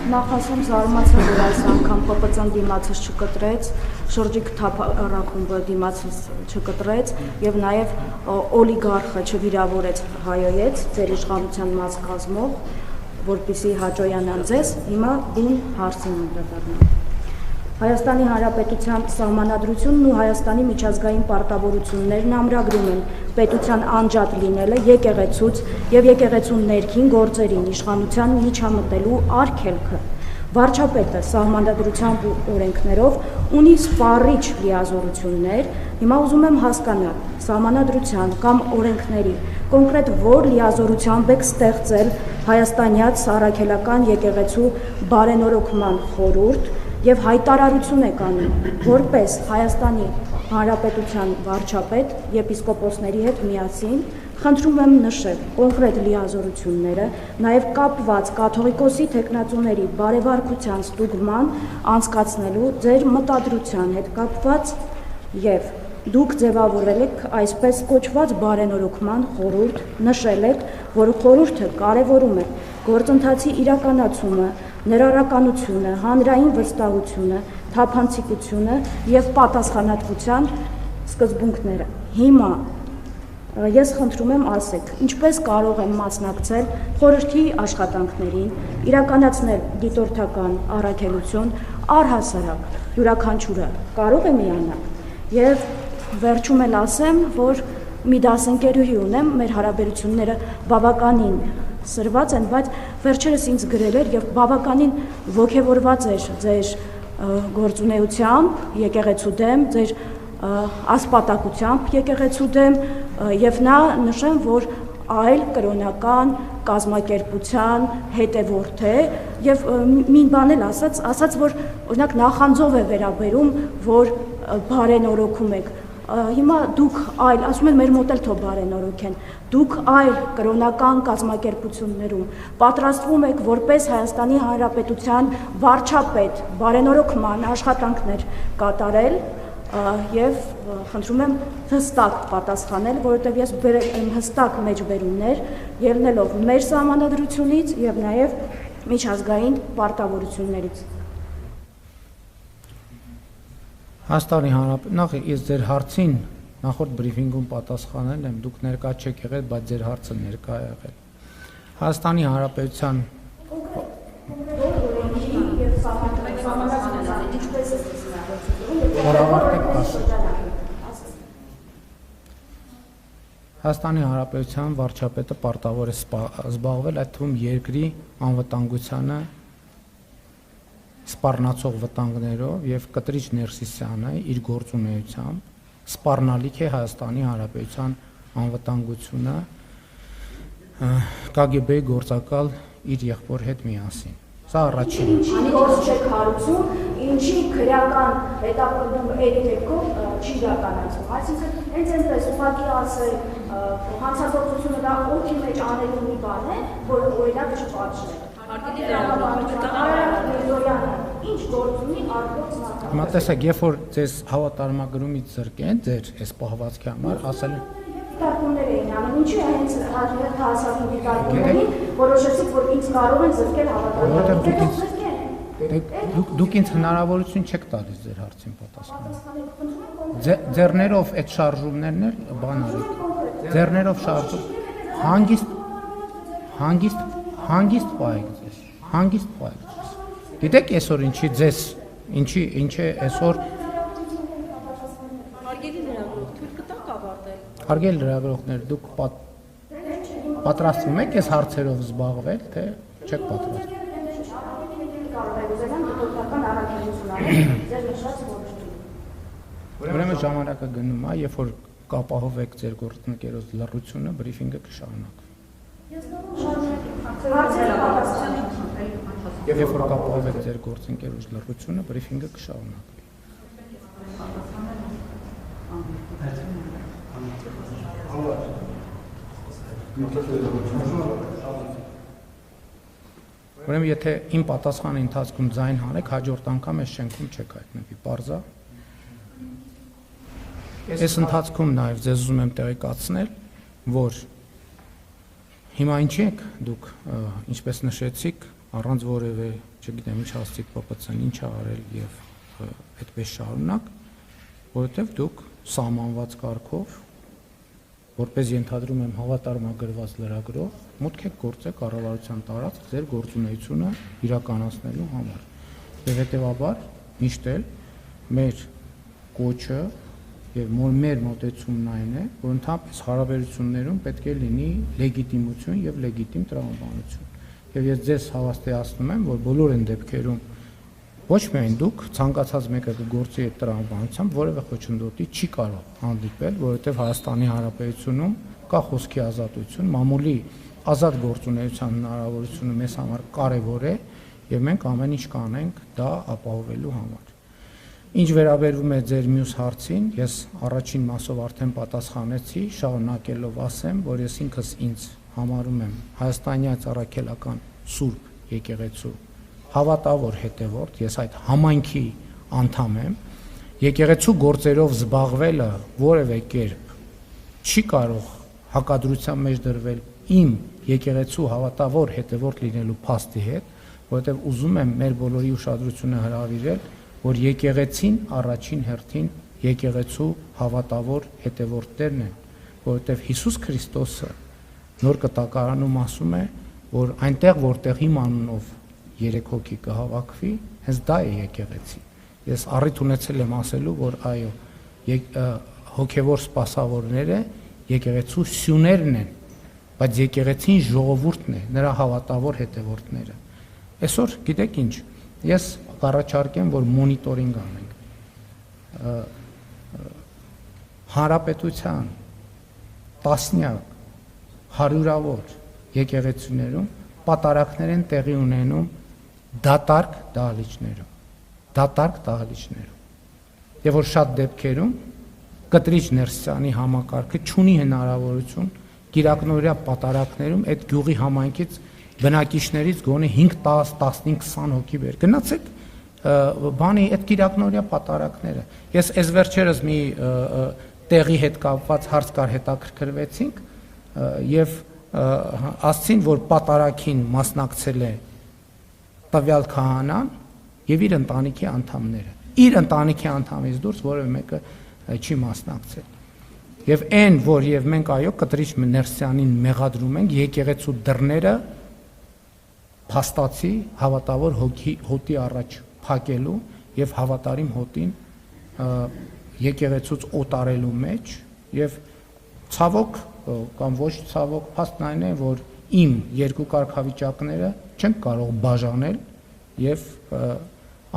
նախ ասեմ զարմացա, որ այս անգամ ՊՊՑ-ն դիմացս չկտրեց, շրջիկ թափառախումբը դիմացս չկտրեց եւ նաեւ օլիգարխը չվիրավորեց հայոյեց ձեր իշխանության մաս կազմող, որպեսզի հաջողանան ձեզ, հիմա բուն հարցին անդրադառնամ։ Հայաստանի Հանրապետության Սահմանադրությունն ու Հայաստանի միջազգային պարտավորություններն ամրագրում են պետության անջատ լինելը եկեղեցուց եւ եկեղեցու ներքին գործերին իշխանության միջամտելու արգելքը։ Վարչապետը Սահմանադրությամբ ու օրենքներով ունի սպառիչ լիազորություններ, հիմա ուզում եմ հասկանալ Սահմանադրության կամ օրենքների կոնկրետ որ լիազորությամբ եք ստեղծել հայաստանյաց Սարաքելական եկեղեցու բարենորոգման խորհուրդ եւ հայտարարություն եք անում, որպես Հայաստանի Հանրապետության վարչապետ եպիսկոպոսների հետ միասին խնդրում եմ նշել կոնկրետ լիազորությունները, նաեւ կապված կաթողիկոսի թեկնածուների բարեվարկության ստուգման անցկացնելու ձեր մտադրության հետ կապված եւ դուք ձևավորել եք այսպես կոչված բարենորոգման խորհուրդ, նշել եք, որ խորհուրդը կարևորում է գործընթացի իրականացումը, ներառականությունը, հանրային վստահությունը, թափանցիկությունը եւ պատասխանատվության սկզբունքները։ Հիմա ես խնդրում եմ ասեք, ինչպես կարող եմ մասնակցել խորհրդի աշխատանքներին, իրականացնել դիտորդական առաքելություն, առհասարակ յուրաքանչյուրը կարող է միանալ եւ վերջում էլ ասեմ, որ մի դասընկերուհի ունեմ, մեր հարաբերությունները բավականին սրված են, բայց վերջերս ինձ գրել էր եւ բավականին ոգևորված էր ձեր գործունեությամբ, եկեղեցու դեմ, ձեր ասպատակությամբ եկեղեցու դեմ եւ նա նշեմ, որ այլ կրոնական կազմակերպության հետևորդ է եւ մի բան էլ ասաց, որ օրինակ նախանձով է վերաբերում, որ բարենորոգում եք։ Հիմա դուք այլ, ասում են մեր մոտ էլ թող բարենորոգեն, դուք այլ կրոնական կազմակերպություններում պատրաստվում եք որպես Հայաստանի Հանրապետության վարչապետ բարենորոգման աշխատանքներ կատարել եւ խնդրում եմ հստակ պատասխանել, որովհետեւ ես բերել հստակ մեջբերումներ ելնելով մեր սահմանադրությունից եւ նաեւ միջազգային պարտավորություններից։ Հայաստանի Հանրապետություն, նախ ես ձեր հարցին նախորդ բրիֆինգում պատասխանել եմ, դուք ներկա չեք եղել, բայց ձեր հարցը ներկա է եղել։ Հայաստանի Հանրապետության Հայաստանի Հանրապետության վարչապետը պարտավոր է զբաղվել այդ թվում երկրի անվտանգությանը սպառնացող վտանգներով եւ կտրիչ Ներսիսյանը իր գործունեությամբ սպառնալիք է Հայաստանի Հանրապետության անվտանգությունը KGB-ի գործակալ իր եղբոր հետ միասին։ Սա առաջինը։ Անի գործ չեք հարուցում, ինչի քրեական հետապնդում երեկով չի իրականացում։ Այսինքն հենց այնպես ուղղակի ասել հանցագործությունը դա օդի մեջ անելու մի բան է, որը օրինակ չպատժել։ Ինչ գործ ունի արգոց նախագծում։ Հիմա տեսեք, երբ որ ձեզ հավատարմագրումից զրկեն ձեր այս պահվածքի համար, ասել են դիտարկումներ էին անում, ինչի հենց հասարակի դիտարկումներին որոշեցիք, որ ինձ կարող են զրկել հավատարմագրումից։ Դուք ինձ հնարավորություն չեք տալիս ձեր հարցին պատասխանել։ Ձեռներով այդ շարժումներն էլ բան արեք։ Ձեռներով շարժում հանգիստ պահեք ձեզ, հանգիստ պահեք ձեզ։ Գիտեք այսօր ինչի ձեզ, ինչ է այսօր Հարգելի լրագրող, թույլ կտաք ավարտել։ Հարգելի լրագրողներ, դուք պատրաստվում եք այս հարցերով զբաղվել, թե չեք պատրաստվում։ Ուրեմն ժամանակը գնում է, երբ որ կապահովեք ձեր գործընկերոջ լռությունը, բրիֆինգը կշարունակվի։ Երբ որ կապահովեք ձեր գործընկերոջ լռությունը, բրիֆինգը կշարունակվի։ Ուրեմն եթե իմ պատասխանի ընթացքում ձայն հանեք, հաջորդ անգամ այս շենքում չեք հայտնվի, պարզա։ Այս ընթացքում նաև ձեզ ուզում եմ տեղեկացնել, որ հիմա ինչի եք դուք, ինչպես նշեցիք, առանց որևէ, չգիտեմ, ինչ հաստիկ ՊՊՑ-ն ինչ ա արել եւ այդպես շարունակ, որովհետեւ դուք սահմանված կարգով, որպես ենթադրում եմ հավատարմագրված լրագրող, մուտք եք գործել կառավարության տարածք ձեր գործունեությունը իրականացնելու համար։ Եվ հետեւաբար միշտ էլ մեր կոչը եւ մեր մոտեցումն այն է, որ ընդհանրապես հարաբերություններում պետք է լինի լեգիտիմություն եւ լեգիտիմ տրամաբանություն։ Եվ ես ձեզ հավաստիացնում եմ, որ բոլոր այն դեպքերում ոչ միայն դուք ցանկացած մեկը կգործի այդ տրամաբանությամբ որևէ խոչընդոտի չի կարող հանդիպել, որովհետեւ Հայաստանի Հանրապետությունում կա խոսքի ազատություն, մամուլի ազատ գործունեության հնարավորությունը մեզ համար կարևոր է եւ մենք ամեն ինչ կանենք դա ապահովելու համար։ Ինչ վերաբերվում է ձեր մյուս հարցին, ես առաջին մասով արդեն պատասխանեցի, շարունակելով ասեմ, որ ես ինքս ինձ համարում եմ հայաստանյան առաքելական Սուրբ եկեղեցու հավատավոր հետևորդ, ես այդ համայնքի անդամ եմ, եկեղեցու գործերով զբաղվելը որևէ կերպ չի կարող հակադրության մեջ դրվել իմ եկեղեցու հավատավոր հետևորդ լինելու փաստի հետ, որովհետև ուզում եմ մեր բոլորի ուշադրությունը հրավիրել, որ եկեղեցին առաջին հերթին եկեղեցու հավատավոր հետևորդներն են, որովհետև Հիսուս Քրիստոսը նոր կտակարանում ասում է, որ այնտեղ որտեղ իմ անունով 3 հոգի կհավաքվի, հենց դա է եկեղեցի։ Ես առիթ ունեցել եմ ասելու, որ այո, հոգևոր սպասավորները եկեղեցու սյուներն են, բայց եկեղեցին ժողովուրդն է, նրա հավատավոր հետևորդները։ Այսօր գիտեք ինչ, ես կառաջարկեմ, որ մոնիտորինգ անենք։ Հանրապետության տասնյակ, հարյուրավոր եկեղեցիներում պատարակներ են տեղի ունենում դատարկ դահլիճներում։ Եվ որ շատ դեպքերում կտրիչ Ներսյանի համակարգը չունի հնարավորություն կիրակնօրյա պատարակներում այդ գյուղի համայնքից բնակիչներից գոնե 5, 10, 15, 20 հոգի վեր։ Գնացեք բանի այդ կիրակնօրյա պատարակները։ Ես այս վերջերս մի տեղի հետ կապված հարց կար հետաքրքրվեցինք եւ ասցին, որ պատարակին մասնակցել է տվյալ քահանան եւ իր ընտանիքի անդամները։ Իր ընտանիքի անդամից դուրս որևէ մեկը չի մասնակցել։ Եվ այն, որ եւ մենք այո կտրիչ Ներսյանին մեղադրում ենք եկեղեցու դռները փաստացի հավատավոր հոտի առաջ փակելու եւ հավատարիմ հոտին եկեղեցուց օտարելու մեջ եւ ցավոք կամ ոչ ցավոք փաստն այն է, որ իմ երկու կարգավիճակները չեն կարող բաժանել եւ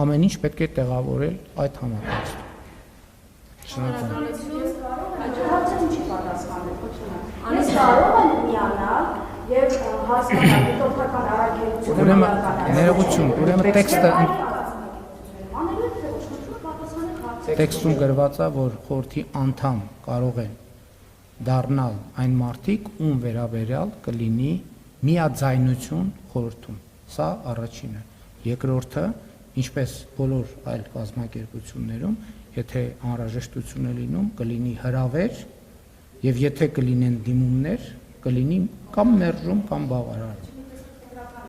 ամեն ինչ պետք է տեղավորել այդ համակարգում։ Անես կարող են միանալ եւ հասկանալ դիտորդական առաքելությունը։ Ուրեմն ներողություն, ուրեմն տեքստում գրված է, որ խորհրդի անդամ կարող են դառնալ այն մարդիկ, ում վերաբերյալ կլինի միաձայնություն խորհրդում։ Սա առաջինը։ Երկրորդը, ինչպես բոլոր այլ կազմակերպություններում, եթե անհրաժեշտություն է լինում, կլինի հրավեր եւ եթե կլինեն դիմումներ, կլինի կամ մերժում կամ բավարար։